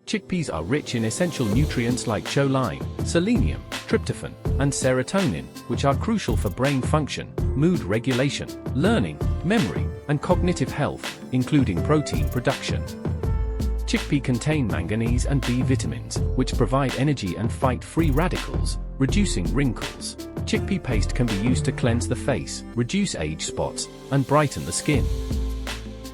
Chickpeas are rich in essential nutrients like choline, selenium, tryptophan, and serotonin, which are crucial for brain function, mood regulation, learning, memory, and cognitive health, including protein production. Chickpea contain manganese and B vitamins, which provide energy and fight free radicals, reducing wrinkles. Chickpea paste can be used to cleanse the face, reduce age spots, and brighten the skin.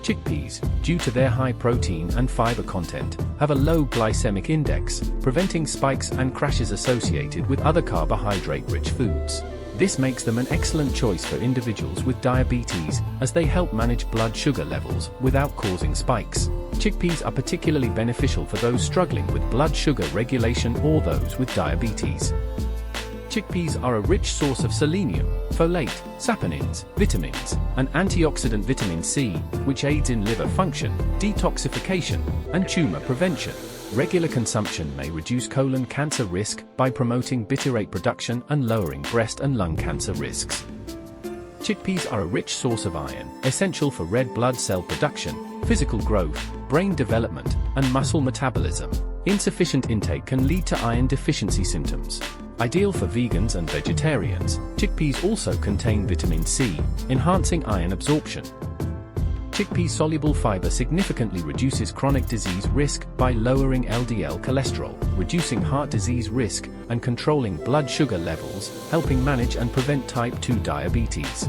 Chickpeas, due to their high protein and fiber content, have a low glycemic index, preventing spikes and crashes associated with other carbohydrate-rich foods. This makes them an excellent choice for individuals with diabetes, as they help manage blood sugar levels without causing spikes. Chickpeas are particularly beneficial for those struggling with blood sugar regulation or those with diabetes. Chickpeas are a rich source of selenium, folate, saponins, vitamins, and antioxidant vitamin C, which aids in liver function, detoxification, and tumor prevention. Regular consumption may reduce colon cancer risk by promoting butyrate production and lowering breast and lung cancer risks. Chickpeas are a rich source of iron, essential for red blood cell production, physical growth, brain development, and muscle metabolism. Insufficient intake can lead to iron deficiency symptoms. Ideal for vegans and vegetarians, chickpeas also contain vitamin C, enhancing iron absorption. Chickpea-soluble fiber significantly reduces chronic disease risk by lowering LDL cholesterol, reducing heart disease risk, and controlling blood sugar levels, helping manage and prevent type 2 diabetes.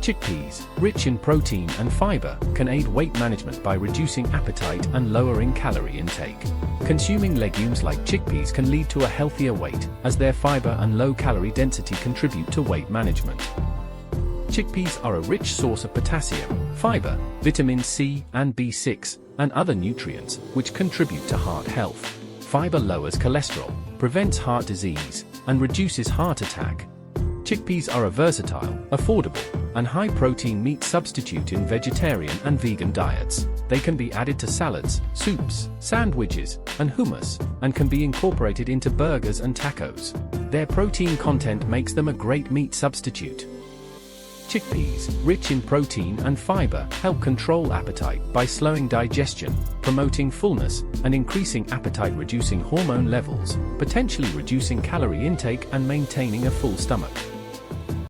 Chickpeas, rich in protein and fiber, can aid weight management by reducing appetite and lowering calorie intake. Consuming legumes like chickpeas can lead to a healthier weight, as their fiber and low calorie density contribute to weight management. Chickpeas are a rich source of potassium, fiber, vitamin C and B6, and other nutrients, which contribute to heart health. Fiber lowers cholesterol, prevents heart disease, and reduces heart attack. Chickpeas are a versatile, affordable, and high-protein meat substitute in vegetarian and vegan diets. They can be added to salads, soups, sandwiches, and hummus, and can be incorporated into burgers and tacos. Their protein content makes them a great meat substitute. Chickpeas, rich in protein and fiber, help control appetite by slowing digestion, promoting fullness, and increasing appetite-reducing hormone levels, potentially reducing calorie intake and maintaining a full stomach.